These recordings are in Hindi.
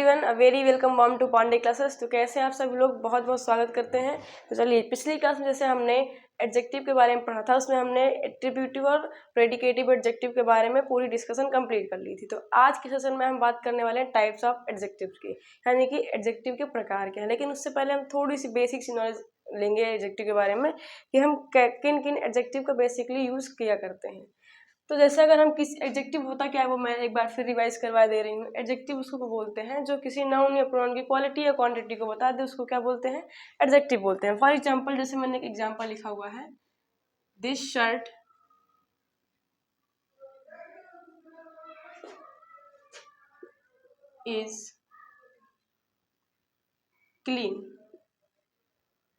Everyone, a very welcome warm to Pandey classes. तो कैसे आप सभी लोग, बहुत बहुत स्वागत करते हैं। तो चलिए, पिछली क्लास में जैसे हमने एडजेक्टिव के बारे में पढ़ा था, उसमें हमने एट्रीब्यूटिव और प्रेडिकेटिव एडजेक्टिव के बारे में पूरी डिस्कशन कंप्लीट कर ली थी। तो आज के सेशन में हम बात करने वाले हैं टाइप्स ऑफ एडजेक्टिव्स की, यानी कि एडजेक्टिव के प्रकार क्या है। लेकिन उससे पहले हम थोड़ी सी बेसिक सी नॉलेज लेंगे एडजेक्टिव के बारे में, कि हम किन किन एडजेक्टिव का बेसिकली यूज किया करते हैं। तो जैसे अगर हम किसी एडजेक्टिव होता क्या है, वो मैं एक बार फिर रिवाइज करवा दे रही हूँ। एडजेक्टिव उसको बोलते हैं जो किसी नाउन या प्रोनाउन की क्वालिटी या क्वांटिटी को बता दे, उसको क्या बोलते हैं, एडजेक्टिव बोलते हैं। फॉर एग्जांपल, जैसे मैंने एक एग्जांपल लिखा हुआ है, दिस शर्ट इज क्लीन।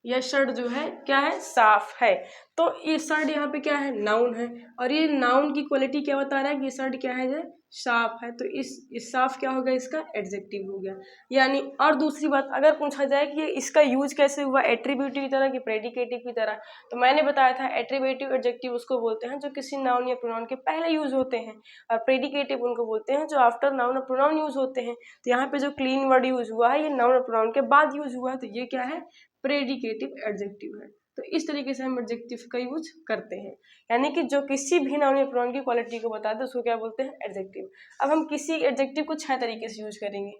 यह शर्ट जो है क्या है, साफ है। तो ये शर्ट यहाँ पे क्या है, नाउन है, और ये नाउन की क्वालिटी क्या बता रहा है कि ये शर्ट क्या है, जो साफ है। तो इस साफ क्या हो गया, इसका एडजेक्टिव हो गया। यानी और दूसरी बात, अगर पूछा जाए कि इसका यूज कैसे हुआ, एट्रीब्यूटिव की तरह कि प्रेडिकेटिव की तरह, तो मैंने बताया था एट्रीब्यूटिव एडजेक्टिव उसको बोलते हैं जो किसी नाउन या प्रोनाउन के पहले यूज होते हैं, और प्रेडिकेटिव उनको बोलते हैं जो आफ्टर नाउन और प्रोनाउन यूज होते हैं। तो यहाँ पे जो क्लीन वर्ड यूज हुआ है, ये नाउन और प्रोनाउन के बाद यूज हुआ है, तो ये क्या है, प्रेडिकेटिव एडजेक्टिव है। तो इस तरीके से हम एडजेक्टिव का यूज करते हैं, यानी कि जो किसी भी नाउन या प्रोनाउन की क्वालिटी को बताते हैं उसको क्या बोलते हैं, एडजेक्टिव। अब हम किसी एडजेक्टिव को 6 तरीके से यूज करेंगे।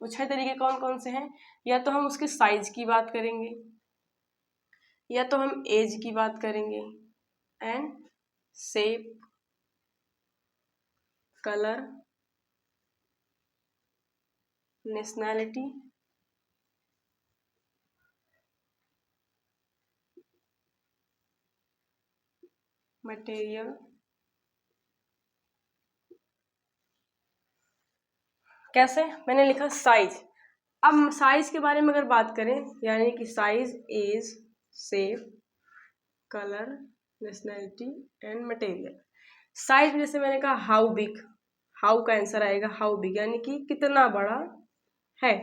वो 6 तरीके कौन कौन से हैं? या तो हम उसके साइज की बात करेंगे, या तो हम एज की बात करेंगे, and shape, colour, nationality, material, कैसे मैंने लिखा साइज। अब साइज के बारे में अगर बात करें, यानी कि size, age, shape, colour, nationality and material. Size में जैसे मैंने कहा हाउ बिग, हाउ का आंसर आएगा हाउ बिग, यानी कि कितना बड़ा है।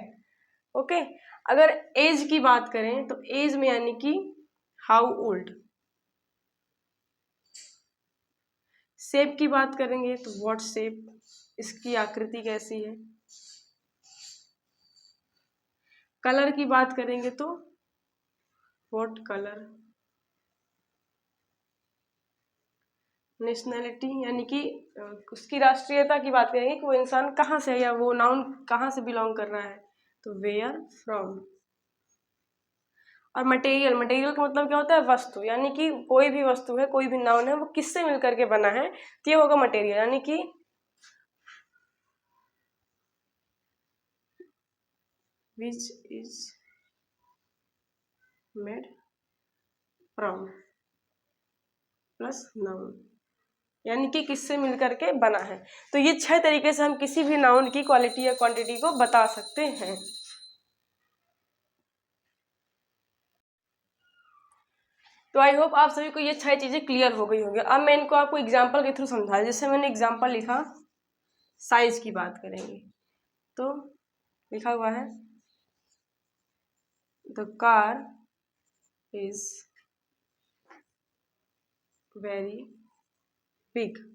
ओके। अगर एज की बात करें तो एज में यानी कि हाउ ओल्ड। शेप की बात करेंगे तो व्हाट शेप, इसकी आकृति कैसी है। कलर की बात करेंगे तो व्हाट कलर। नेशनैलिटी यानी कि उसकी राष्ट्रीयता की बात करेंगे कि वो इंसान कहाँ से है, या वो नाउन कहाँ से बिलोंग कर रहा है, तो वेयर फ्रॉम। और मटेरियल, मटेरियल का मतलब क्या होता है, वस्तु, यानी कि कोई भी वस्तु है, कोई भी नाउन है, वो किससे मिलकर के बना है, तो ये होगा मटेरियल, यानी कि which is made from plus noun, यानी कि किससे मिलकर के बना है। तो ये 6 तरीके से हम किसी भी नाउन की क्वालिटी या क्वांटिटी को बता सकते हैं। तो आई होप आप सभी को ये 6 चीजें क्लियर हो गई होंगी। अब मैं इनको आपको एग्जाम्पल के थ्रू समझा, जैसे मैंने एग्जाम्पल लिखा, साइज की बात करेंगे तो लिखा हुआ है, the car is very big.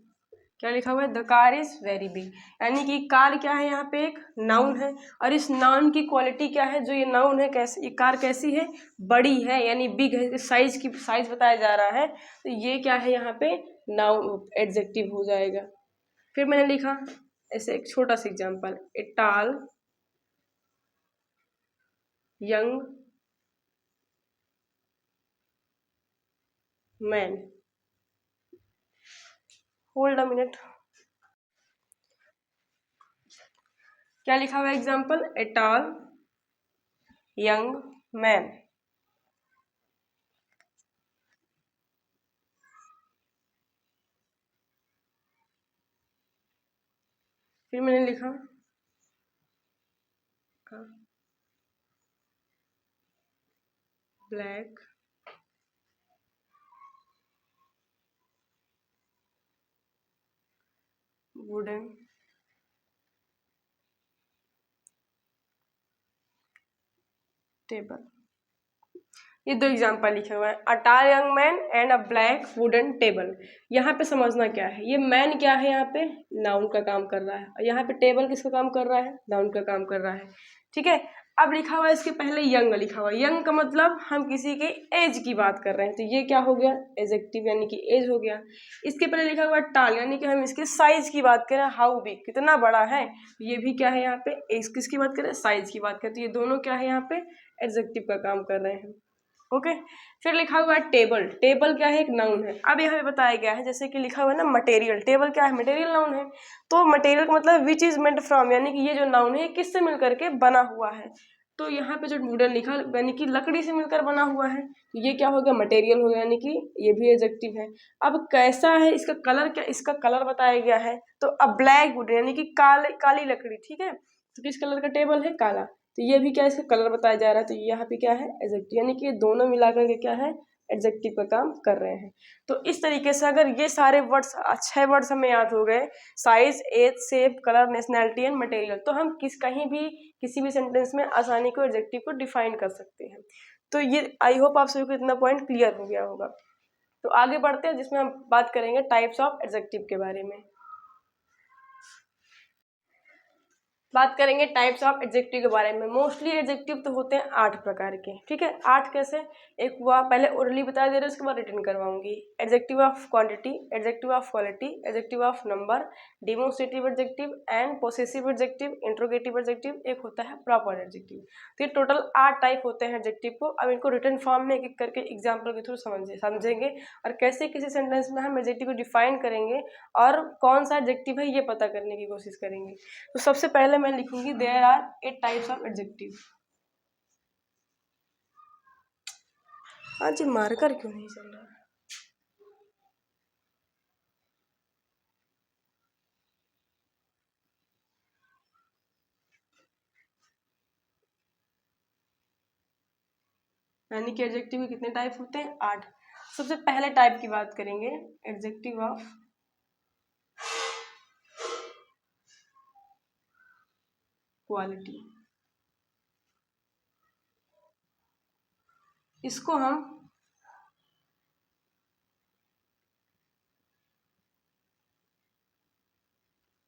क्या लिखा हुआ है, the car is very big, यानी कि कार क्या है, यहाँ पे एक नाउन है, और इस नाउन की क्वालिटी क्या है, जो ये नाउन है, कैसे ये कार कैसी है, बड़ी है, यानी बिग है। साइज की साइज बताया जा रहा है, तो ये क्या है, यहाँ पे नाउन एडजेक्टिव हो जाएगा। फिर मैंने लिखा ऐसे एक छोटा सा एग्जांपल, ए टाल young man. Hold a minute, क्या लिखा हुआ है एग्जाम्पल, ए टाल यंग मैन। फिर मैंने लिखा ब्लैक वुडन टेबल। ये दो एग्जाम्पल लिखे हुए हैं, अ टाल young man and a black wooden table. यहाँ पे समझना क्या है, ये मैन क्या है, यहाँ पे नाउन का काम कर रहा है, और यहाँ पे टेबल किसका काम कर रहा है, नाउन का काम कर रहा है। ठीक है, अब लिखा हुआ है इसके पहले यंग लिखा हुआ है, यंग का मतलब हम किसी के एज की बात कर रहे हैं, तो ये क्या हो गया, एडजेक्टिव यानी कि एज हो गया। इसके पहले लिखा हुआ है टाल, यानी कि हम इसके साइज की बात करें, हाउ बिग, कितना बड़ा है, ये भी क्या है यहाँ पे एज किसकी बात करें, साइज की बात करें, तो ये दोनों क्या है यहाँ पे एडजेक्टिव का काम कर रहे हैं। ओके, फिर लिखा हुआ है टेबल, टेबल क्या है, एक नाउन है। अब यहाँ पे बताया गया है जैसे कि लिखा हुआ है ना मटेरियल, टेबल क्या है, मटेरियल नाउन है, तो मटेरियल का मतलब विच इज मेड फ्रॉम, यानी कि ये जो नाउन है किससे मिलकर के बना हुआ है, तो यहाँ पे जो वुडन लिखा यानी कि लकड़ी से मिलकर बना हुआ है, तो ये क्या हो गया, मटेरियल हो गया, यानी कि ये भी एडजेक्टिव है। अब कैसा है इसका कलर, क्या इसका कलर बताया गया है, तो अ ब्लैक वुडन यानी कि काली लकड़ी। ठीक है, तो किस कलर का टेबल है, काला, तो ये भी क्या इसका कलर बताया जा रहा है, तो यहाँ पे क्या है एडजेक्टिव, यानी कि ये दोनों मिलाकर के क्या है एडजेक्टिव का काम कर रहे हैं। तो इस तरीके से अगर ये सारे वर्ड्स 6 वर्ड्स हमें याद हो गए, size, age, shape, colour, nationality and material, तो हम कहीं भी किसी भी सेंटेंस में आसानी को एडजेक्टिव को डिफाइन कर सकते हैं। तो ये आई होप आप सभी को इतना पॉइंट क्लियर हो गया होगा। तो आगे बढ़ते हैं जिसमें हम बात करेंगे टाइप्स ऑफ एडजेक्टिव के बारे में। बात करेंगे टाइप्स ऑफ एडजेक्टिव के बारे में। मोस्टली एडजेक्टिव तो होते हैं 8 प्रकार के। ठीक है, 8 कैसे, एक हुआ पहले ओरली बता दे रहे, उसके बाद रिटर्न करवाऊंगी। Adjective of quantity, adjective of quality, adjective of number, demonstrative adjective and possessive adjective, interrogative adjective, एक होता है प्रॉपर एडजेक्टिव। तो ये टोटल 8 टाइप होते हैं एडजेक्टिव को। अब इनको रिटर्न फॉर्म में एक एक करके एग्जाम्पल के थ्रू समझेंगे और कैसे किसी सेंटेंस में हम एडजेक्टिव को डिफाइन करेंगे और कौन सा एडजेक्टिव है ये पता करने की कोशिश करेंगे। तो सबसे पहले मैं लिखूंगी there are 8 types of adjective. आज ये मार्कर क्यों नहीं चल रहा, यानी कि एडजेक्टिव के कितने टाइप होते हैं, 8। सबसे पहले टाइप की बात करेंगे, एडजेक्टिव ऑफ क्वालिटी। इसको हम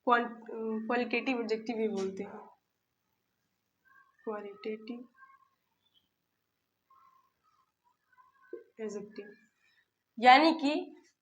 क्वालिटेटिव एडजेक्टिव भी बोलते हैं, क्वालिटेटिव एडजेक्टिव। यानी कि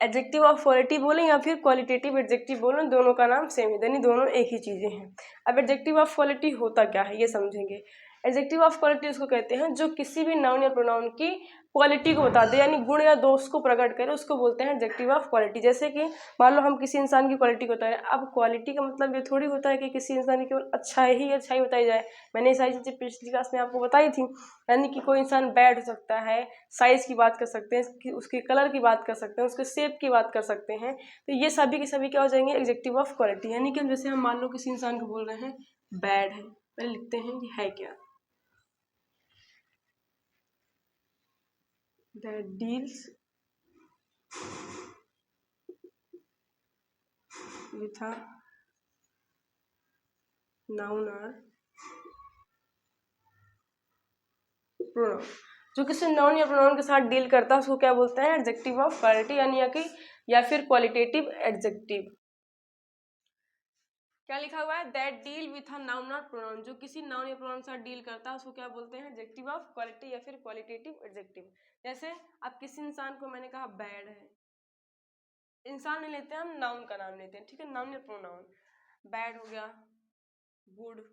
एडजेक्टिव ऑफ क्वालिटी बोलें या फिर क्वालिटेटिव एडजेक्टिव बोलें, दोनों का नाम सेम है, यानी दोनों एक ही चीज़ें हैं। अब एडजेक्टिव ऑफ क्वालिटी होता क्या है ये समझेंगे। एडजेक्टिव ऑफ क्वालिटी उसको कहते हैं जो किसी भी नाउन या प्रोनाउन की क्वालिटी को बता दे, यानी गुण या दोष को प्रकट करे, उसको बोलते हैं एडजेक्टिव ऑफ क्वालिटी। जैसे कि मान लो हम किसी इंसान की क्वालिटी को बता रहे हैं, अब क्वालिटी का मतलब ये थोड़ी होता है कि किसी इंसान की केवल अच्छाई बताई जाए। मैंने ये सारी चीज़ें पिछली क्लास में आपको बताई थी, यानी कि कोई इंसान बैड हो सकता है, साइज की बात कर सकते हैं, उसके कलर की बात कर सकते हैं, उसके शेप की बात कर सकते हैं, तो ये सभी के सभी क्या हो जाएंगे एडजेक्टिव ऑफ क्वालिटी। यानी कि हम जैसे हम मान लो किसी इंसान को बोल रहे हैं बैड है, पहले लिखते हैं कि है क्या, that deals with a noun और प्रोनाउन, जो किसी नाउन या प्रोनाउन के साथ डील करता है उसको क्या बोलते हैं एडजेक्टिव ऑफ क्वालिटी, यानी कि या फिर क्वालिटेटिव एडजेक्टिव। क्या लिखा हुआ है, that deal with a noun और प्रोनाउन, जो किसी नाउन या प्रोनाउन के साथ डील करता है उसको क्या बोलते हैं एडजेक्टिव ऑफ क्वालिटी या फिर क्वालिटेटिव एडजेक्टिव। जैसे अब किसी इंसान को मैंने कहा बैड है, इंसान नहीं लेते हम नाउन का नाम लेते हैं, ठीक है, नाउन या प्रोनाउन। बैड हो गया, गुड,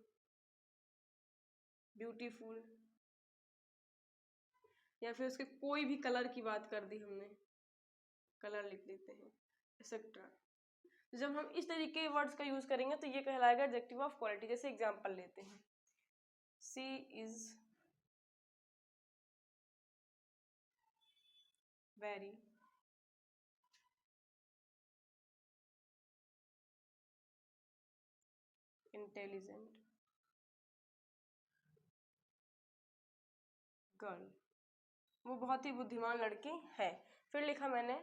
ब्यूटीफुल, या फिर उसके कोई भी कलर की बात कर दी हमने, कलर लिख देते हैं, एक्सेट्रा। तो जब हम इस तरीके के वर्ड्स का यूज करेंगे तो ये कहलाएगा एडजेक्टिव ऑफ क्वालिटी। जैसे एग्जांपल लेते हैं, she is very intelligent girl, वो बहुत ही बुद्धिमान लड़की है। फिर लिखा मैंने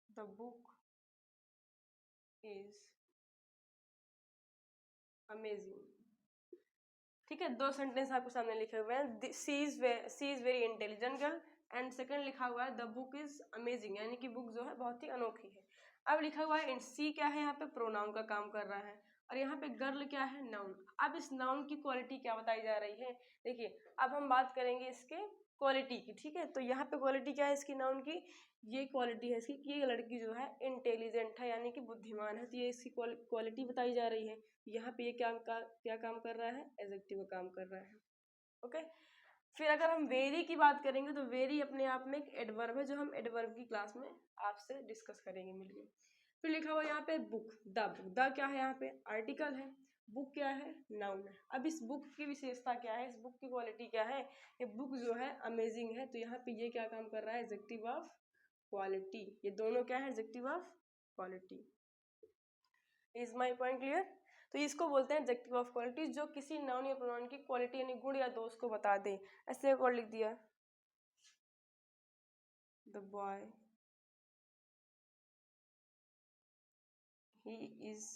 द बुक इज अमेजिंग। ठीक है, 2 सेंटेंस आपके सामने लिखे हुए हैं, she is very intelligent girl, and second लिखा हुआ है द बुक इज अमेजिंग, यानी कि बुक जो है बहुत ही अनोखी है। अब लिखा हुआ है सी क्या है, यहाँ पे प्रोनाउन का काम कर रहा है, और यहाँ पे गर्ल क्या है, नाउन। अब इस नाउन की क्वालिटी क्या बताई जा रही है, देखिए अब हम बात करेंगे इसके क्वालिटी की, ठीक है। तो यहाँ पे क्वालिटी क्या है इसकी नाउन की, ये क्वालिटी है इसकी कि ये लड़की जो है इंटेलिजेंट है, यानी कि बुद्धिमान है, तो ये इसकी क्वालिटी बताई जा रही है। यहाँ पे ये क्या काम कर रहा है, एडजेक्टिव का काम कर रहा है। ओके, फिर अगर हम वेरी की बात करेंगे तो वेरी अपने आप में एक एडवर्ब है, जो हम एडवर्ब की क्लास में आपसे डिस्कस करेंगे मिलकर। फिर लिखा हुआ यहाँ पे बुक, द क्या है, यहाँ पे आर्टिकल है, बुक क्या है, नाउन है। अब इस बुक की विशेषता क्या है, इस बुक की क्वालिटी क्या है, ये बुक जो है अमेजिंग है, तो यहाँ पे ये क्या काम कर रहा है, एडजेक्टिव ऑफ क्वालिटी। ये दोनों क्या है, adjective of quality. Is my point clear. तो इसको बोलते हैं एडजेक्टिव ऑफ क्वालिटी, जो किसी नाउन या प्रोनाउन की क्वालिटी यानी गुण या दोष को बता दे। ऐसे एक और लिख दिया, the boy he is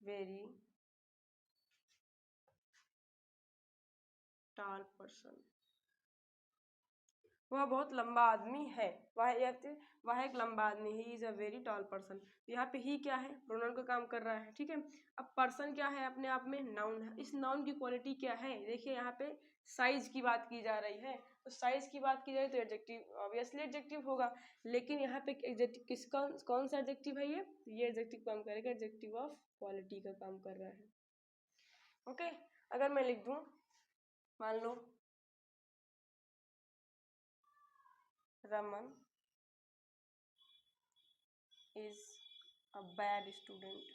very tall person, वह बहुत लंबा आदमी है, वह एक लंबा आदमी है, he is a very tall person. यहाँ पे ही क्या है, प्रोनाउन का काम कर रहा है, ठीक है। अब पर्सन क्या है, अपने आप में नाउन है। इस नाउन की क्वालिटी क्या है, देखिए यहाँ पे साइज की बात की जा रही है, तो साइज की बात की जाए तो एडजेक्टिव ऑब्वियसली एडजेक्टिव होगा, लेकिन यहाँ पे एडजेक्टिव कौन सा एडजेक्टिव है, ये एडजेक्टिव काम करेगा, एडजेक्टिव ऑफ क्वालिटी का काम कर रहा है। ओके, अगर मैं लिख दूं, मान लो Raman is a bad student,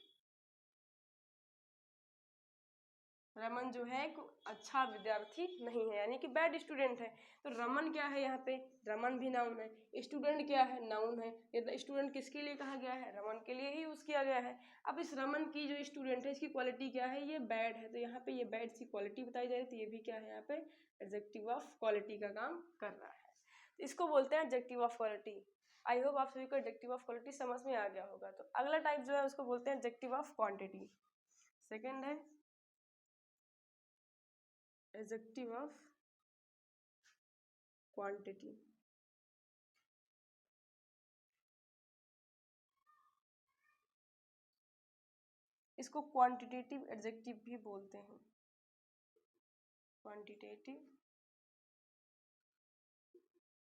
Raman जो है एक अच्छा विद्यार्थी नहीं है, यानी कि बैड स्टूडेंट है। तो रमन क्या है, यहाँ पे रमन भी नाउन है, स्टूडेंट क्या है, नाउन है। ये स्टूडेंट किसके लिए कहा गया है, रमन के लिए ही यूज किया गया है। अब इस रमन की जो स्टूडेंट है इसकी क्वालिटी क्या है, ये बैड है, तो यहाँ पे ये बैड सी क्वालिटी बताई जा रही है, तो ये भी क्या है, यहाँ पे एडजेक्टिव ऑफ क्वालिटी का काम कर रहा है। तो इसको बोलते हैं adjective of quality. I hope आप सभी को एडजेक्टिव ऑफ क्वालिटी समझ में आ गया होगा। तो अगला टाइप जो है उसको बोलते हैं एडजेक्टिव ऑफ क्वांटिटी। सेकेंड है एडजेक्टिव ऑफ क्वांटिटी। इसको क्वांटिटेटिव एडजेक्टिव भी बोलते हैं, क्वांटिटेटिव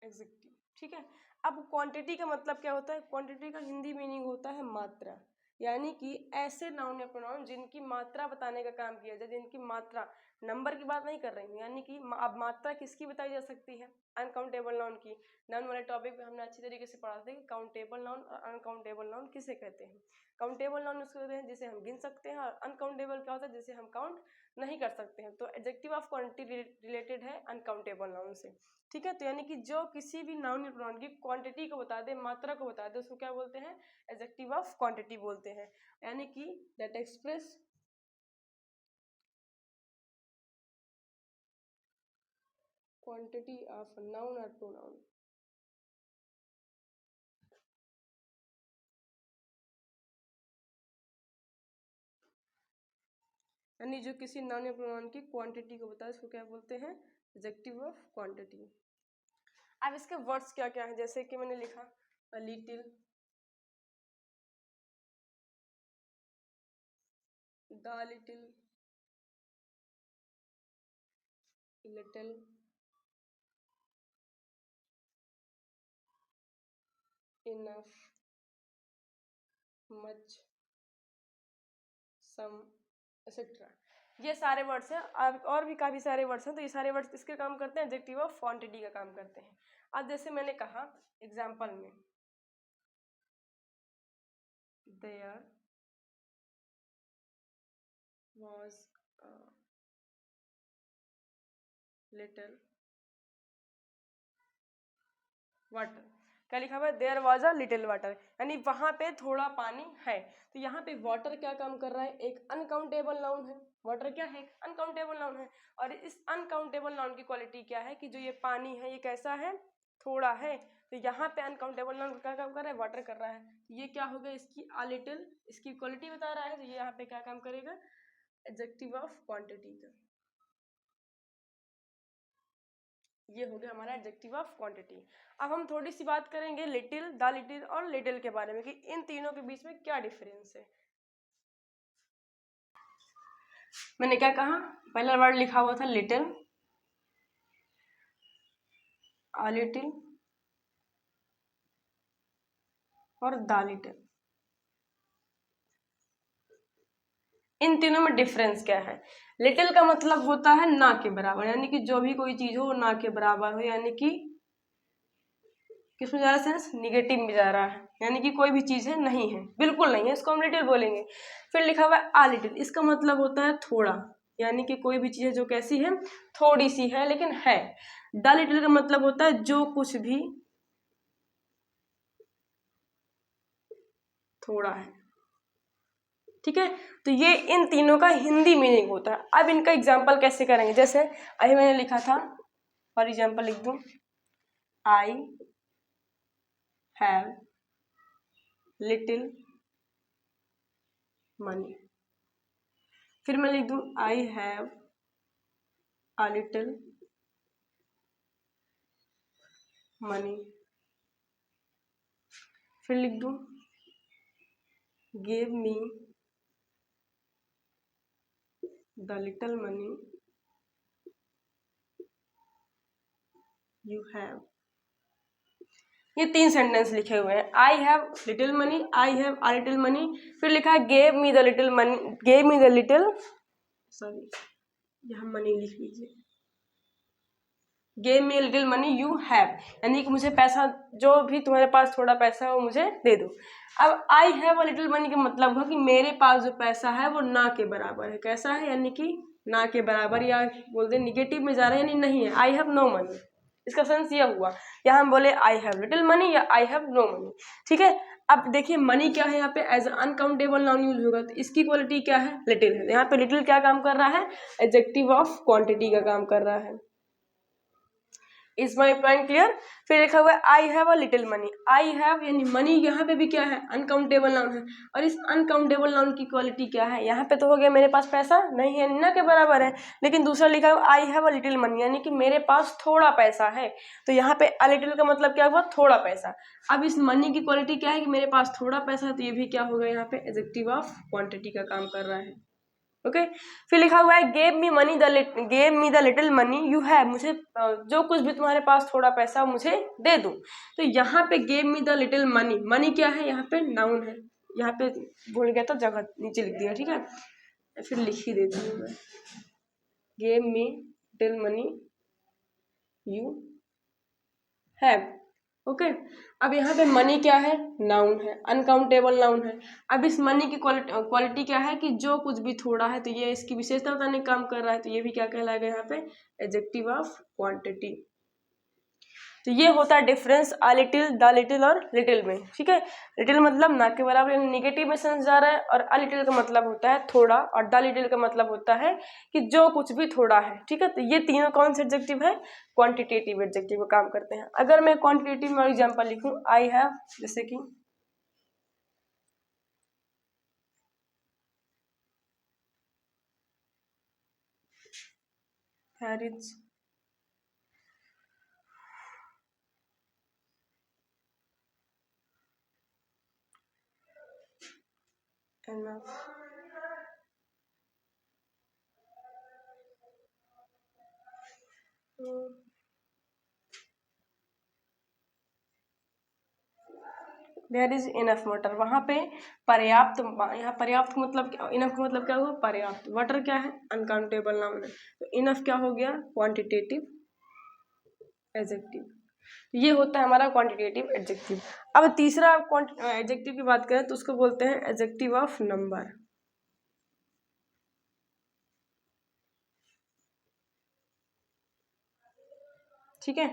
एडजेक्टिव, ठीक है। अब क्वांटिटी का मतलब क्या होता है, क्वांटिटी का हिंदी मीनिंग होता है मात्रा, यानी कि ऐसे नाउन या प्रोनाउन जिनकी मात्रा बताने का काम किया जाए, जिनकी मात्रा, नंबर की बात नहीं कर रही हूँ, यानी कि अब मात्रा किसकी बताई जा सकती है, अनकाउंटेबल नाउन की। नाउन वाले टॉपिक पे हमने अच्छी तरीके से पढ़ा था कि काउंटेबल नाउन और अनकाउंटेबल नाउन किसे कहते हैं। काउंटेबल नाउन उसको कहते हैं जिसे हम गिन सकते हैं, और अनकाउंटेबल क्या होता है, जिसे हम काउंट नहीं कर सकते हैं। तो एडजेक्टिव ऑफ क्वांटिटी रिलेटेड है अनकाउंटेबल नाउन से, ठीक है। तो यानी कि जो किसी भी नाउन या प्रोनाउन की क्वांटिटी को बता दे, मात्रा को बता दे, उसको क्या बोलते हैं, एडजेक्टिव ऑफ क्वांटिटी बोलते हैं। यानी कि that express quantity of noun और प्रोनाउन। यानी जो किसी नाउन या प्रोनाउन की क्वांटिटी को बताए उसको क्या बोलते हैं, एडजेक्टिव ऑफ क्वांटिटी। अब इसके वर्ड्स क्या क्या है, जैसे कि मैंने लिखा a little, the little, little, enough, much, some, etcetera. ये सारे वर्ड्स हैं, अब और भी काफ़ी सारे वर्ड्स हैं, तो ये सारे वर्ड्स किसके काम करते हैं, एडजेक्टिव ऑफ क्वांटिटी का काम करते हैं। अब जैसे मैंने कहा एग्जाम्पल में, there was a little water, क्या लिखा हुआ है, there was a little water, यानी वहां पे थोड़ा पानी है। तो यहाँ पे वाटर क्या काम कर रहा है, एक अनकाउंटेबल नाउन है। वाटर क्या है, एक अनकाउंटेबल नाउन है, और इस अनकाउंटेबल नाउन की क्वालिटी क्या है कि जो ये पानी है ये कैसा है, थोड़ा है। तो यहाँ पे अनकाउंटेबल नाउन क्या काम कर रहा है, वाटर कर रहा है। तो ये क्या हो गया, इसकी अ लिटिल, इसकी क्वालिटी बता रहा है, तो ये यहाँ पे क्या काम करेगा, एडजेक्टिव ऑफ क्वांटिटी का। ये हो गया हमारा एडजेक्टिव ऑफ क्वांटिटी। अब हम थोड़ी सी बात करेंगे लिटिल, द लिटिल और लिटिल के बारे में कि इन तीनों के बीच में क्या डिफरेंस है। मैंने क्या कहा, पहला वर्ड लिखा हुआ था लिटिल, अ लिटिल और द लिटिल। इन तीनों में डिफरेंस क्या है। लिटिल का मतलब होता है ना के बराबर, यानी कि जो भी कोई चीज हो ना के बराबर हो, यानी कि किसमें जा रहा है, सेंस निगेटिव में जा रहा है, यानी कि कोई भी चीज है नहीं है, बिल्कुल नहीं है, इसको हम लिटिल बोलेंगे। फिर लिखा हुआ है आ लिटिल, इसका मतलब होता है थोड़ा, यानी कि कोई भी चीज है जो कैसी है, थोड़ी सी है लेकिन है। द लिटिल का मतलब होता है जो कुछ भी थोड़ा है, ठीक है। तो ये इन तीनों का हिंदी मीनिंग होता है। अब इनका एग्जाम्पल कैसे करेंगे, जैसे अभी मैंने लिखा था, फॉर एग्जाम्पल लिख दूं, आई हैव लिटिल मनी। फिर मैं लिख दूं I have a little money. फिर लिख दूं give me the little money you have. ये 3 सेंटेंस लिखे हुए हैं, I have little money, I have a little money, फिर लिखा है gave me the little money, gave me the little, sorry यहाँ मनी लिख लीजिए, gave me little money you have, यानी कि मुझे पैसा, जो भी तुम्हारे पास थोड़ा पैसा है वो मुझे दे दो। अब I have a little money का मतलब हुआ कि मेरे पास जो पैसा है वो ना के बराबर है, कैसा है, यानी कि ना के बराबर, या बोल दे निगेटिव में जा रहा है, यानी नहीं है, आई हैव नो मनी। इसका सेंस यह हुआ, यहाँ हम बोले आई हैव लिटिल मनी या आई हैव नो मनी, ठीक है। अब देखिए मनी क्या है, यहाँ पे एज अनकाउंटेबल नाउन यूज होगा, तो इसकी क्वालिटी क्या है, लिटिल है। यहाँ पे लिटिल क्या काम कर रहा है, एडजेक्टिव ऑफ क्वांटिटी का काम कर रहा है। Is my point clear. फिर लिखा हुआ है I have a little money, I have यानी मनी यहाँ पे भी क्या है, अनकाउंटेबल नाउन है, और इस अनकाउंटेबल नाउन की क्वालिटी क्या है, यहाँ पे तो हो गया मेरे पास पैसा नहीं है, ना के बराबर है, लेकिन दूसरा लिखा हुआ I have a little money, यानी कि मेरे पास थोड़ा पैसा है, तो यहाँ पे अ लिटिल का मतलब क्या हुआ, थोड़ा पैसा। अब इस मनी की क्वालिटी क्या है कि मेरे पास थोड़ा पैसा है, तो ये भी क्या होगा, यहाँ पे एडजेक्टिव ऑफ क्वांटिटी का काम कर रहा है, ओके। फिर लिखा हुआ है gave me the little money you have, मुझे जो कुछ भी तुम्हारे पास थोड़ा पैसा मुझे दे दो। तो यहाँ पे gave me the little money, money क्या है, यहाँ पे नाउन है, यहाँ पे भूल गया तो जगह नीचे लिख दिया, ठीक है, फिर लिख ही देती हूँ मैं, gave me little money you have, okay. अब यहाँ पे मनी क्या है, नाउन है, अनकाउंटेबल नाउन है। अब इस मनी की क्वालिटी क्या है कि जो कुछ भी थोड़ा है, तो ये इसकी विशेषता बताने का काम कर रहा है, तो ये भी क्या कहलाएगा यहाँ पे, एडजेक्टिव ऑफ क्वांटिटी। तो ये होता है difference a little, the little और लिटिल में, ठीक है। लिटिल मतलब ना के बराबर, निगेटिव में सेंस जा रहा है, और अ लिटिल का मतलब होता है थोड़ा, और द लिटिल का मतलब होता है कि जो कुछ भी थोड़ा है, ठीक है। तो ये तीनों कौन से एडजेक्टिव है, क्वांटिटेटिव एडजेक्टिव का काम करते हैं। अगर मैं क्वांटिटेटिव में एग्जांपल लिखूं, आई हैव, जैसे कि there is enough there is enough water, वहाँ पे पर्याप्त, यहाँ पर्याप्त का मतलब, इनफ का मतलब क्या हुआ, पर्याप्त, वाटर क्या है, अनकाउंटेबल नाउन है, तो इनफ क्या हो गया, क्वांटिटेटिव एडजेक्टिव। ये होता है हमारा क्वांटिटेटिव एडजेक्टिव। अब तीसरा एडजेक्टिव की बात करें तो उसको बोलते हैं एडजेक्टिव ऑफ नंबर, ठीक है,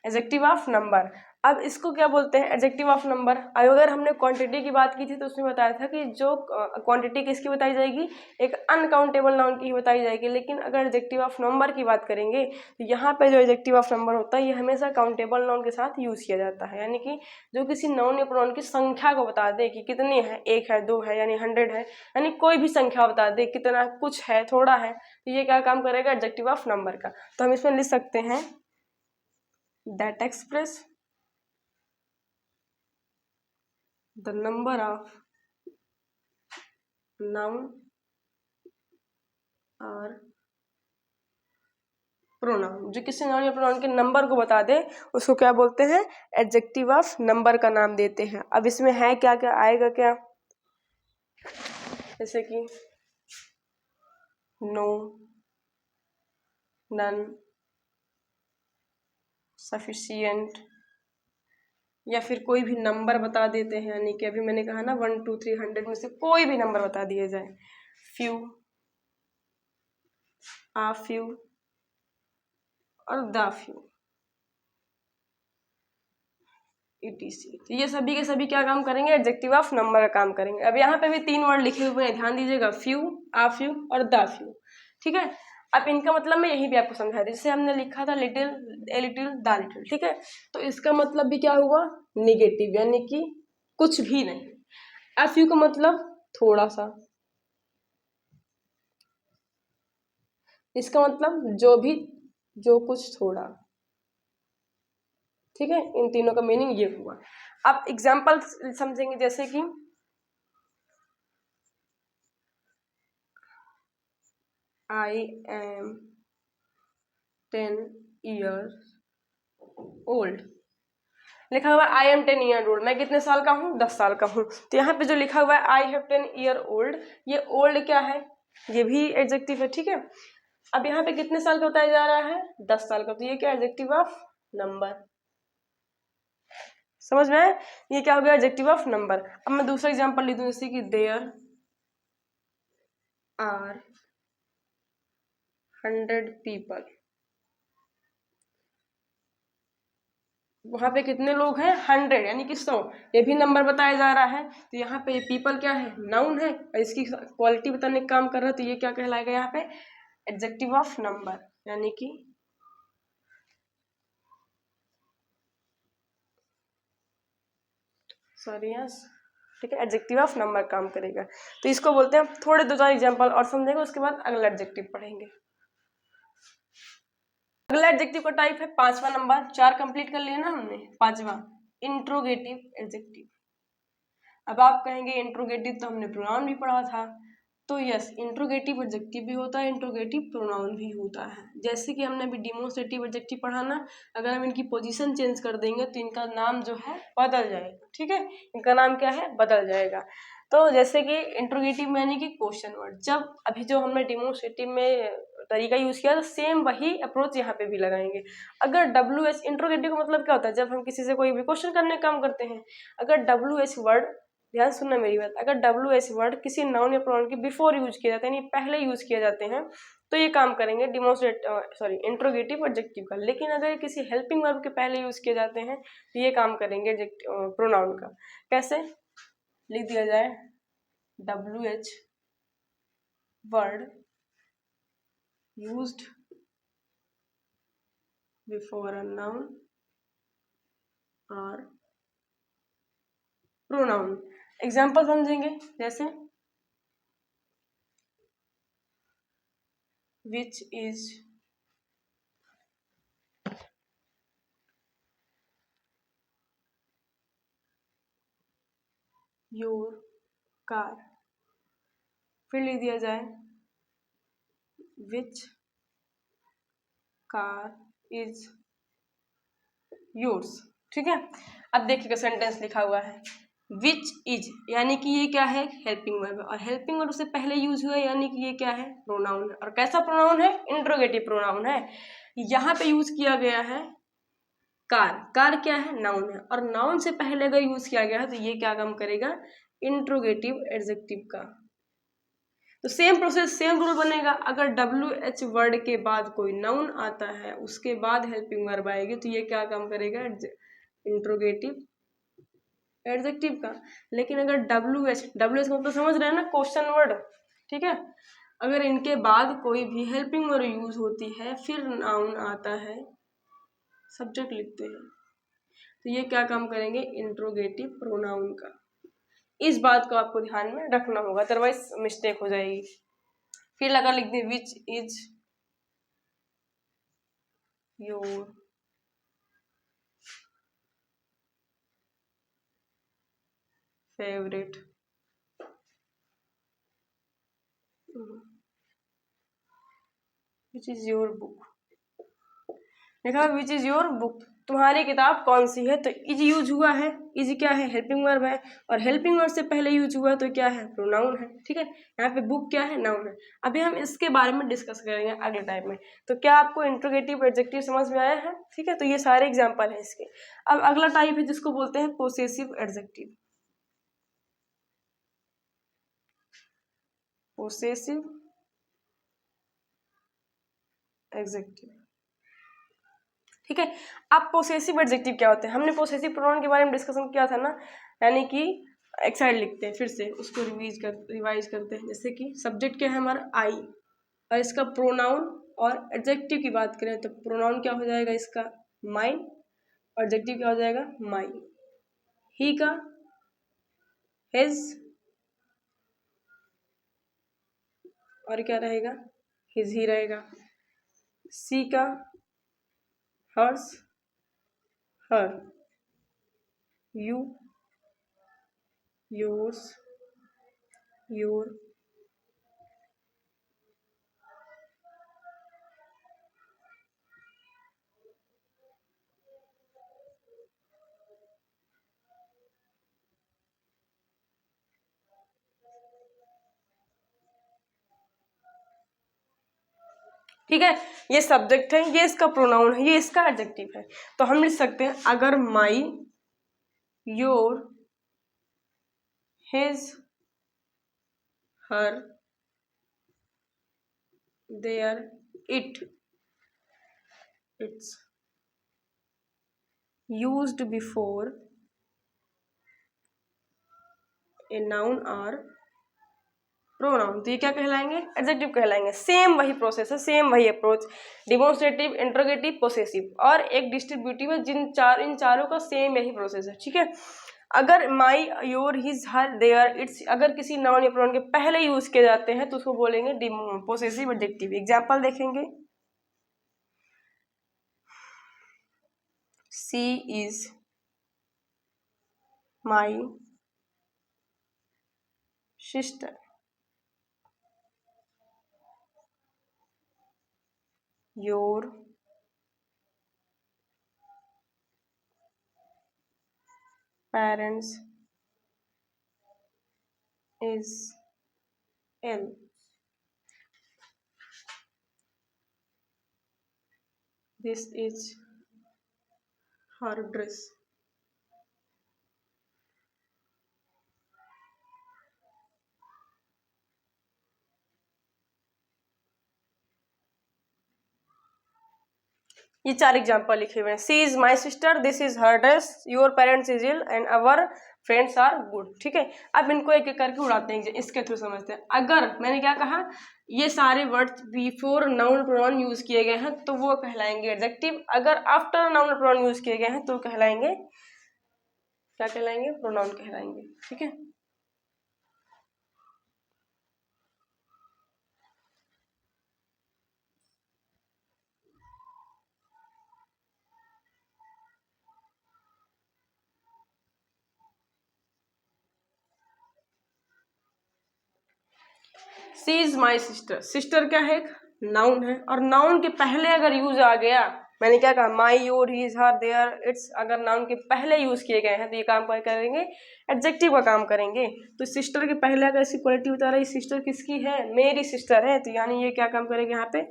एडजेक्टिव ऑफ नंबर। अब इसको क्या बोलते हैं, एडजेक्टिव ऑफ नंबर। अगर हमने क्वांटिटी की बात की थी तो उसमें बताया था कि जो क्वांटिटी किसकी बताई जाएगी, एक अनकाउंटेबल नाउन की ही बताई जाएगी। लेकिन अगर एडजेक्टिव ऑफ नंबर की बात करेंगे तो यहाँ पे जो एडजेक्टिव ऑफ नंबर होता है ये हमेशा काउंटेबल नाउन के साथ यूज किया जाता है, यानी कि जो किसी नाउन या प्रोनाउन की संख्या को बता दे कि कितनी है, 1 है, 2 है, यानी 100 है, यानी कोई भी संख्या बता दे, कितना, कुछ है, थोड़ा है, तो ये क्या काम करेगा, एडजेक्टिव ऑफ नंबर का। तो हम इसमें लिख सकते हैं that express the number of noun और प्रोनाउन, जो किसी नाउन या प्रोनाउन के नंबर को बता दे उसको क्या बोलते हैं, एडजेक्टिव ऑफ नंबर का नाम देते हैं। अब इसमें है क्या क्या आएगा, क्या, जैसे कि नो, नन, सफिशिएंट, या फिर कोई भी नंबर बता देते हैं, यानी कि अभी मैंने कहा ना 1 2 3 100 में से कोई भी नंबर बता दिया जाए, फ्यू, आ फ्यू और द फ्यू, etc। तो ये सभी के सभी क्या काम करेंगे, एडजेक्टिव ऑफ नंबर का काम करेंगे। अब यहाँ पे भी 3 वर्ड लिखे हुए हैं, ध्यान दीजिएगा, फ्यू, आ फ्यू और द फ्यू, ठीक है। अब इनका मतलब मैं यही भी आपको समझा दी, जैसे हमने लिखा था little, a little, the little, ठीक है, तो इसका मतलब भी क्या हुआ, निगेटिव, यानी कि कुछ भी नहीं। आ फ्यू का मतलब थोड़ा सा, इसका मतलब जो भी, जो कुछ थोड़ा, ठीक है। इन तीनों का मीनिंग ये हुआ। अब एग्जाम्पल समझेंगे, जैसे कि I am 10 years old, लिखा हुआ है आई एम 10 ईयर ओल्ड, मैं कितने साल का हूँ, 10 साल का हूँ। तो यहाँ पे जो लिखा हुआ है आई हैव 10 ईयर ओल्ड, ये ओल्ड क्या है, ये भी एडजेक्टिव है, ठीक है। अब यहाँ पे कितने साल का बताया जा रहा है, 10 साल का, तो ये क्या, एडजेक्टिव ऑफ नंबर, समझ में आया, ये क्या हो गया, एडजेक्टिव ऑफ नंबर। अब मैं दूसरा एग्जांपल लिख दूं, जैसे कि देयर आर 100 पीपल, वहां पे कितने लोग हैं, 100, यानी कि 100, ये भी नंबर बताया जा रहा है। तो यहाँ पे ये पीपल क्या है, नाउन है, और इसकी क्वालिटी बताने का काम कर रहा है, तो ये क्या कहलाएगा यहाँ पे, एडजेक्टिव ऑफ नंबर, यानी कि सॉरी यस, ठीक है, एडजेक्टिव ऑफ नंबर काम करेगा। तो इसको बोलते हैं, थोड़े 2-4 एग्जांपल और समझेंगे, उसके बाद अगला एडजेक्टिव पढ़ेंगे। अगला एडजेक्टिव का टाइप है 5वां नंबर, 4 कंप्लीट कर लिया ना हमने, 5वां इंट्रोगेटिव एडजेक्टिव। अब आप कहेंगे इंट्रोगेटिव तो हमने प्रोनाउन भी पढ़ा था, तो यस, इंट्रोगेटिव एडजेक्टिव भी होता है, इंट्रोगेटिव प्रोनाउन भी होता है। जैसे कि हमने अभी डिमोस्ट्रेटिव एडजेक्टिव पढ़ा ना, अगर हम इनकी पोजीशन चेंज कर देंगे तो इनका नाम जो है बदल जाएगा, ठीक है, इनका नाम क्या है, बदल जाएगा। तो जैसे कि इंट्रोगेटिव यानी कि क्वेश्चन वर्ड, जब अभी जो हमने डिमोस्ट्रेटिव में तरीका यूज किया तो सेम वही अप्रोच यहाँ पे भी लगाएंगे। अगर WH, इंट्रोगेटिव का मतलब क्या होता है, जब हम किसी से कोई भी क्वेश्चन करने का काम करते हैं, अगर WH वर्ड, ध्यान सुनना मेरी बात, अगर WH वर्ड किसी नाउन या प्रोनाउन के बिफोर यूज किए जाते हैं, यानी पहले यूज किए जाते हैं, तो ये काम करेंगे इंट्रोगेटिव एडजेक्टिव का। लेकिन अगर किसी हेल्पिंग वर्ब के पहले यूज किए जाते हैं तो ये काम करेंगे प्रोनाउन का। कैसे, लिख दिया जाए, WH word used before a noun और प्रोनाउन। एग्जाम्पल समझेंगे, जैसे विच इज योर कार, फिर लिख दिया जाए विच कार इज योर्स, ठीक है। अब देखिएगा सेंटेंस लिखा हुआ है विच इज, यानी कि ये क्या है, हेल्पिंग वर्ब, और हेल्पिंग वर्ब से पहले यूज हुआ है, यानी कि ये क्या है, प्रोनाउन है। और कैसा प्रोनाउन है, इंट्रोगेटिव प्रोनाउन है। यहाँ पे यूज किया गया है कार, कार क्या है, नाउन है, और नाउन से पहले अगर यूज किया गया है तो ये क्या काम करेगा, इंट्रोगेटिव एडजेक्टिव का। तो सेम प्रोसेस, सेम रूल बनेगा। अगर WH वर्ड के बाद कोई नाउन आता है, उसके बाद हेल्पिंग वर्ब आएगी, तो ये क्या काम करेगा, इंट्रोगेटिव एडजेक्टिव का। लेकिन अगर WH का मतलब समझ रहे हैं ना, क्वेश्चन वर्ड, ठीक है। अगर इनके बाद कोई भी हेल्पिंग वर्ड यूज होती है, फिर नाउन आता है, सब्जेक्ट लिखते हैं, तो ये क्या काम करेंगे, इंट्रोगेटिव प्रोनाउन का। इस बात को आपको ध्यान में रखना होगा, अदरवाइज मिस्टेक हो जाएगी। फिर अगर लिख दें which is your favourite, which is your book, देखा विच इज योर बुक, तुम्हारी किताब कौन सी है, तो इज यूज हुआ है, इज क्या है, हेल्पिंग वर्ब है, और हेल्पिंग वर्ब से पहले यूज हुआ तो क्या है, प्रोनाउन है, ठीक है। यहाँ पे बुक क्या है, नाउन है। अभी हम इसके बारे में डिस्कस करेंगे अगले टाइप में। तो क्या आपको इंट्रोगेटिव एडजेक्टिव समझ में आया है, ठीक है। तो ये सारे एग्जाम्पल है इसके। अब अगला टाइप है जिसको बोलते हैं पोसेसिव एडजेक्टिव, पोसेसिव एडजेक्टिव, ठीक है। अब पोसेसिव एडजेक्टिव क्या होते हैं, हमने पोसेसिव प्रोनाउन के बारे में डिस्कशन किया था ना, यानी कि एक साइड लिखते हैं, फिर से उसको रिवाइज करते हैं। जैसे कि सब्जेक्ट क्या है हमारा, आई, और इसका प्रोनाउन और एडजेक्टिव की बात करें तो प्रोनाउन क्या हो जाएगा इसका, माइन, और एडजेक्टिव क्या हो जाएगा, माई। ही का हिज, और क्या रहेगा, हिज ही रहेगा। सी का hers, her. You, yours, your. ठीक है, ये सब्जेक्ट है, ये इसका प्रोनाउन है, ये इसका एडजेक्टिव है। तो हम लिख सकते हैं अगर my, your, his, her, their, it, its used before a noun और प्रोनाउन, तो ये क्या कहलाएंगे, एडजेक्टिव कहलाएंगे। सेम वही प्रोसेस है, सेम वही अप्रोच, डिमोन्स्ट्रेटिव, इंट्रोगेटिव, पोसेसिव, और एक डिस्ट्रीब्यूटिव है। इन चारों का सेम यही प्रोसेस है, ठीक है। अगर my, your, his, her, their, its अगर किसी नाउन या प्रोनाउन के पहले यूज किए जाते हैं तो उसको बोलेंगे पोसेसिव एडजेक्टिव। एग्जाम्पल देखेंगे, she is my sister, your parents is ill, this is her dress. ये चार एग्जाम्पल लिखे हुए हैं, she is my sister, this is her dress, your parents is ill, and our friends are good, ठीक है। अब इनको एक एक करके उड़ाते हैं, इसके थ्रू समझते हैं। अगर मैंने क्या कहा, ये सारे words before noun pronoun use किए गए हैं तो वो कहलाएंगे एडजेक्टिव। अगर आफ्टर नाउन प्रोनाउन यूज किए गए हैं तो कहलाएंगे, क्या कहलाएंगे, प्रोनाउन कहलाएंगे, ठीक है। सी इज माई सिस्टर, सिस्टर क्या है, नाउन है, और नाउन के पहले अगर यूज आ गया, मैंने क्या कहा, my, your, his, her, their, its, अगर नाउन के पहले यूज किए गए हैं तो ये काम क्या करेंगे, एडजेक्टिव का काम करेंगे। तो सिस्टर के पहले अगर ऐसी क्वालिटी बता रहा है, सिस्टर किसकी है, मेरी सिस्टर है, तो यानी ये क्या काम करेंगे यहाँ पे,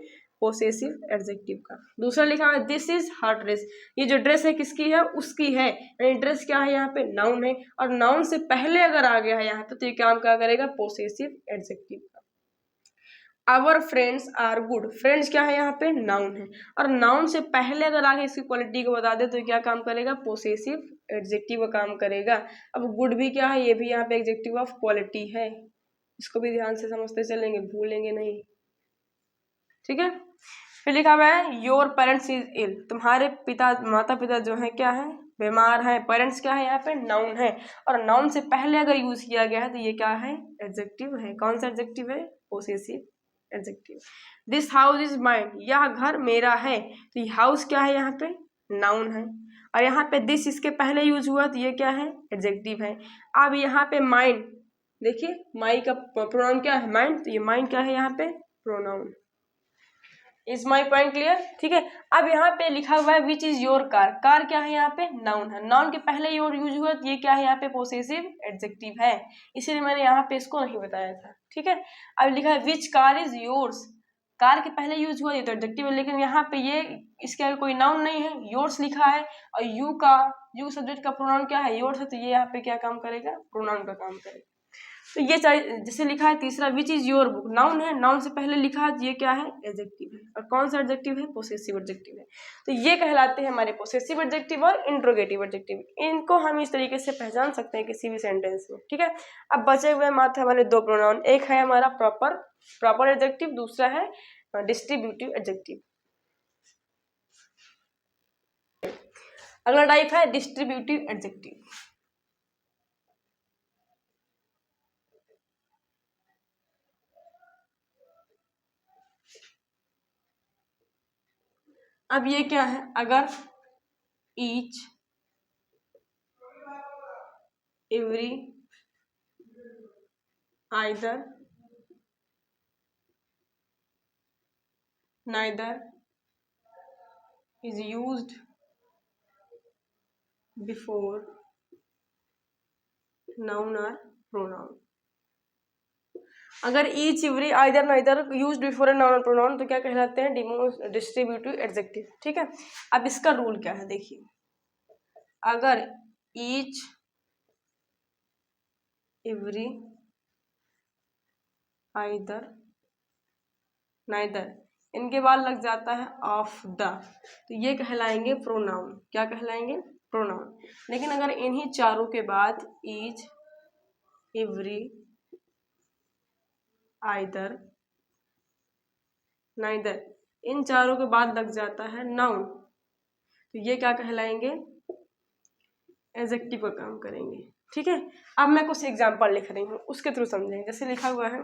पोसेसिव एडजेक्टिव का। दूसरा लिखा है दिस इज हर ड्रेस, ये जो ड्रेस है किसकी है, उसकी है, यानी ड्रेस क्या है यहाँ पे, नाउन है, और नाउन से पहले अगर आ गया है यहाँ पे तो ये काम क्या करेगा, पोसेसिव एडजेक्टिव का। Our friends are good. Friends क्या है यहाँ पे, नाउन है, और नाउन से पहले अगर आगे इसकी क्वालिटी को बता दे तो क्या काम करेगा, पोसेसिव एडजेक्टिव का काम करेगा। अब गुड भी क्या है, ये भी यहाँ पे एडजेक्टिव ऑफ क्वालिटी है, इसको भी ध्यान से समझते चलेंगे, भूलेंगे नहीं, ठीक है। फिर लिखा हुआ है योर पेरेंट्स इज इल। तुम्हारे पिता, माता पिता जो है क्या है, बीमार है। पेरेंट्स क्या है यहाँ पे, नाउन है, और नाउन से पहले अगर यूज किया गया है तो ये क्या है, एडजेक्टिव है। कौन सा एडजेक्टिव है, possessive adjective. This house is mine, यह घर मेरा है, तो हाउस क्या है यहाँ पे, नाउन है, और यहाँ पे दिस इसके पहले यूज हुआ तो ये क्या है, एडजेक्टिव है। अब यहाँ पे माइन, देखिए माई का प्रोनाउन क्या है, माइन, तो ये माइन क्या है यहाँ पे, pronoun. Is my point clear, ठीक है। अब यहाँ पे लिखा हुआ है which is your car. Car क्या है यहाँ पे, नाउन है, नाउन के पहले योर यूज हुआ तो ये क्या है यहाँ पे, पोसेसिव एडजेक्टिव है, इसीलिए मैंने यहाँ पे इसको नहीं बताया था, ठीक है। अब लिखा है which car is yours. Car के पहले यूज हुआ ये तो एडजेक्टिव है, लेकिन यहाँ पे ये इसके आगे कोई नाउन नहीं है, योर्स लिखा है, और यू सब्जेक्ट का प्रोनाउन क्या है, योर्स है, तो ये यहाँ पे क्या काम करेगा, प्रोनाउन का काम करेगा। तो ये जैसे लिखा है तीसरा which is your book, noun है, नाउन से पहले लिखा है तो ये क्या है, एडजेक्टिव है, और कौन सा एडजेक्टिव है, पोसेसिव एडजेक्टिव है। तो ये कहलाते हैं हमारे पोसेसिव एडजेक्टिव और इंट्रोगेटिव एडजेक्टिव। इनको हम इस तरीके से पहचान सकते हैं किसी भी सेंटेंस में, ठीक है। अब बचे हुए मात्र हमारे दो प्रोनाउन, एक है हमारा प्रॉपर एडजेक्टिव, दूसरा है डिस्ट्रीब्यूटिव एडजेक्टिव। अगला टाइप है डिस्ट्रीब्यूटिव एडजेक्टिव। अब ये क्या है, अगर each, every, either, neither is used before noun or pronoun। अगर each, every, either, neither used before a noun or pronoun तो क्या कहलाते हैं, डिस्ट्रीब्यूटिव एडजेक्टिव, ठीक है। अब इसका रूल क्या है, देखिए, अगर each, every, either, neither इनके बाद लग जाता है ऑफ द, तो ये कहलाएंगे प्रोनाउन। क्या कहलाएंगे, प्रोनाउन। लेकिन अगर इन्हीं चारों के बाद each, every, either, neither in चारों के बाद लग जाता है नाउन, तो ये क्या कहलाएंगे, एडजेक्टिव का काम करेंगे, ठीक है। अब मैं कुछ एग्जांपल लिख रही हूँ, उसके थ्रू समझेंगे। जैसे लिखा हुआ है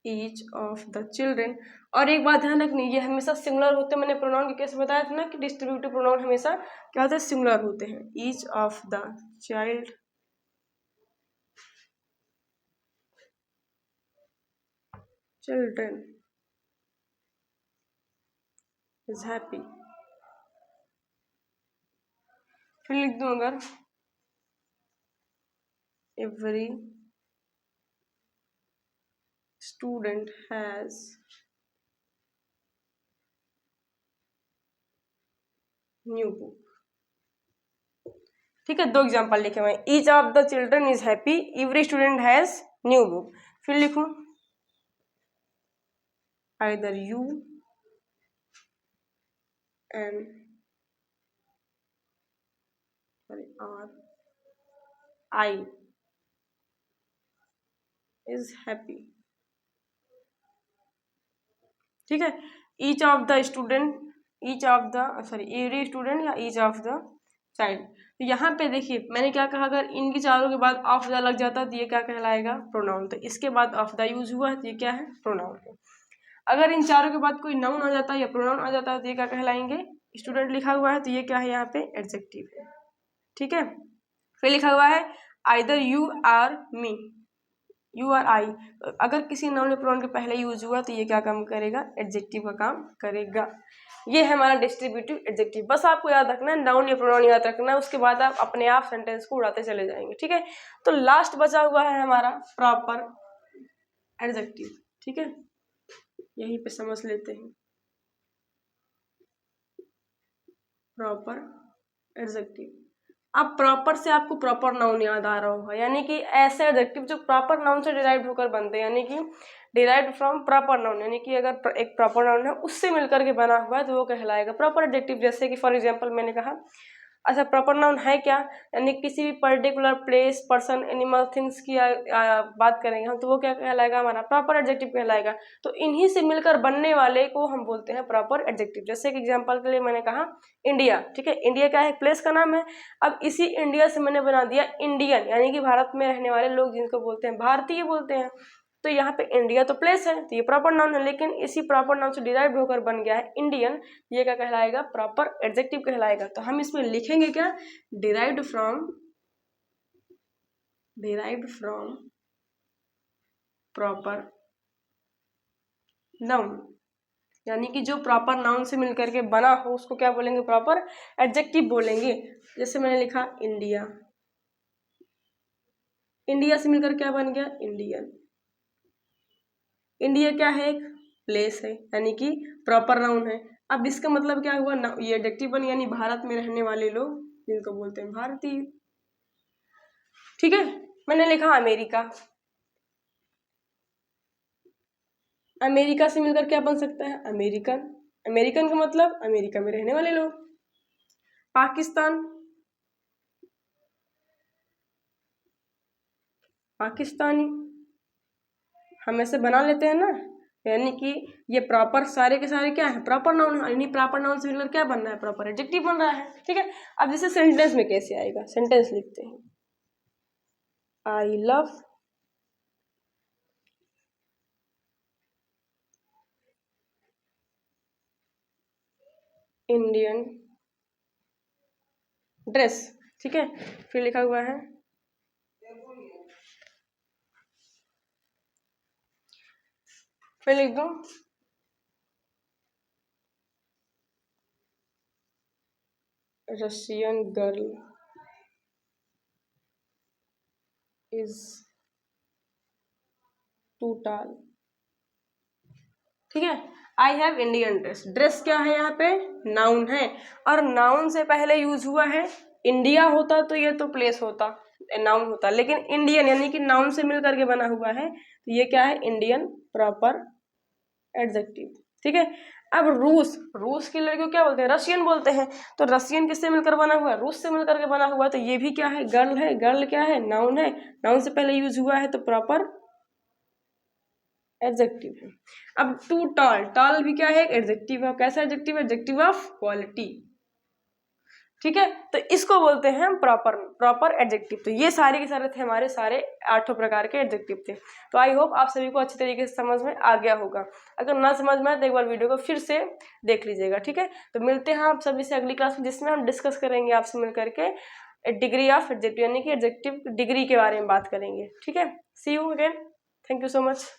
ईच ऑफ द चिल्ड्रेन, और एक बात ध्यान रखनी, ये हमेशा सिंगुलर होते हैं। मैंने प्रोनाउन के केस बताया था ना कि डिस्ट्रीब्यूटिव प्रोनाउन हमेशा क्या होता है, सिंगुलर होते हैं। Each of the child children is happy. फिर लिख दूं अगर every student has new book, ठीक है। दो एग्जांपल लिखे हुए हैं, each of the children is happy, every student has new book. फिर लिखूं either you and or I is happy, ठीक है। Each of the student, each of the every student या ईच ऑफ द चाइल्ड। तो यहाँ पे देखिए मैंने क्या कहा, अगर इनके चारों के बाद ऑफ द लग जाता तो ये क्या कहलाएगा, प्रोनाउन। तो इसके बाद ऑफ द यूज हुआ है तो ये क्या है, प्रोनाउन है। अगर इन चारों के बाद कोई नाउन आ जाता है या प्रोनाउन आ जाता है तो ये क्या कहलाएंगे, स्टूडेंट लिखा हुआ है तो ये क्या है, यहाँ पे एडजेक्टिव है, ठीक है। फिर लिखा हुआ है either you or me, you or I, अगर किसी नाउन या प्रोनाउन के पहले यूज हुआ तो ये क्या काम करेगा, एडजेक्टिव का काम करेगा। ये है हमारा डिस्ट्रीब्यूटिव एडजेक्टिव। बस आपको याद रखना है, नाउन या प्रोनाउन याद रखना है, उसके बाद आप अपने आप सेंटेंस को उड़ाते चले जाएंगे, ठीक है। तो लास्ट बचा हुआ है हमारा प्रॉपर एडजेक्टिव, ठीक है। यहीं पे समझ लेते हैं प्रॉपर एडजेक्टिव। अब प्रॉपर से आपको प्रॉपर नाउन याद आ रहा होगा, यानी कि ऐसे एडजेक्टिव जो प्रॉपर नाउन से डिराइव होकर बनते हैं, यानी कि डिराइव्ड फ्रॉम प्रॉपर नाउन, यानी कि अगर एक प्रॉपर नाउन है उससे मिलकर के बना हुआ है तो वो कहलाएगा प्रॉपर एडजेक्टिव। जैसे कि फॉर एग्जांपल मैंने कहा, अच्छा प्रॉपर नाउन है क्या, यानी किसी भी particular place, person, animal, things की बात करेंगे हम तो वो क्या कहलाएगा, हमारा प्रॉपर एडजेक्टिव कहलाएगा। तो इन्हीं से मिलकर बनने वाले को हम बोलते हैं प्रॉपर एडजेक्टिव। जैसे कि एग्जांपल के लिए मैंने कहा इंडिया, ठीक है, इंडिया क्या है, प्लेस का नाम है। अब इसी इंडिया से मैंने बना दिया इंडियन, यानी कि भारत में रहने वाले लोग जिनको बोलते हैं भारतीय बोलते हैं। तो यहाँ पे इंडिया तो प्लेस है तो ये प्रॉपर नाउन है, लेकिन इसी प्रॉपर नाउन से डिराइव होकर बन गया है इंडियन, ये क्या कहलाएगा, प्रॉपर एडजेक्टिव कहलाएगा। तो हम इसमें लिखेंगे क्या, डिराइव्ड फ्रॉम प्रॉपर नाउन, यानी कि जो प्रॉपर नाउन से मिलकर के बना हो उसको क्या बोलेंगे, प्रॉपर एडजेक्टिव बोलेंगे। जैसे मैंने लिखा इंडिया, इंडिया से मिलकर क्या बन गया, इंडियन। इंडिया क्या है, एक प्लेस है, यानी कि प्रॉपर नाउन है। अब इसका मतलब क्या हुआ, ये एडजेक्टिव बन, यानी भारत में रहने वाले लोग जिनको बोलते हैं भारतीय। ठीक है, मैंने लिखा अमेरिका, अमेरिका से मिलकर क्या बन सकता है, अमेरिकन। अमेरिकन का मतलब अमेरिका में रहने वाले लोग। पाकिस्तान, पाकिस्तानी, हम ऐसे बना लेते हैं ना, यानी कि ये प्रॉपर सारे के सारे क्या है, प्रॉपर नाउन है, यानी प्रॉपर नाउन से मिलकर क्या बन रहा है, प्रॉपर एडजेक्टिव बन रहा है। ठीक है, अब जैसे सेंटेंस में कैसे आएगा, सेंटेंस लिखते हैं, आई लव इंडियन ड्रेस। ठीक है, फिर लिखा हुआ है फिर लिख दो रशियन गर्ल इज टू टाल। ठीक है, I have Indian dress, dress क्या है यहाँ पे, नाउन है, और नाउन से पहले यूज हुआ है, इंडिया होता तो ये तो प्लेस होता, नाउन होता, लेकिन इंडियन यानी कि नाउन से मिल करके बना हुआ है तो ये क्या है, इंडियन प्रॉपर एडजेक्टिव। ठीक है, अब रूस, रूस की लड़कियों क्या बोलते हैं, रशियन बोलते हैं। तो रशियन किससे मिलकर बना हुआ है, रूस से मिलकर के बना हुआ है, तो ये भी क्या है, गर्ल है। गर्ल क्या है, नाउन है, नाउन से पहले यूज हुआ है तो प्रॉपर एडजेक्टिव है। अब टू टॉल, टॉल भी क्या है, एडजेक्टिव है। कैसा एडजेक्टिव है, एडजेक्टिव ऑफ क्वालिटी। ठीक है, तो इसको बोलते हैं हम प्रॉपर एडजेक्टिव। तो ये सारे के सारे थे हमारे सारे 8 प्रकार के एडजेक्टिव थे। तो आई होप आप सभी को अच्छी तरीके से समझ में आ गया होगा। अगर ना समझ में आए तो एक बार वीडियो को फिर से देख लीजिएगा। ठीक है, तो मिलते हैं आप सभी से अगली क्लास में, जिसमें हम डिस्कस करेंगे आपसे मिल करके डिग्री ऑफ एडजेक्टिव, यानी कि एडजेक्टिव डिग्री के बारे में बात करेंगे। ठीक है, see you again, thank you so much.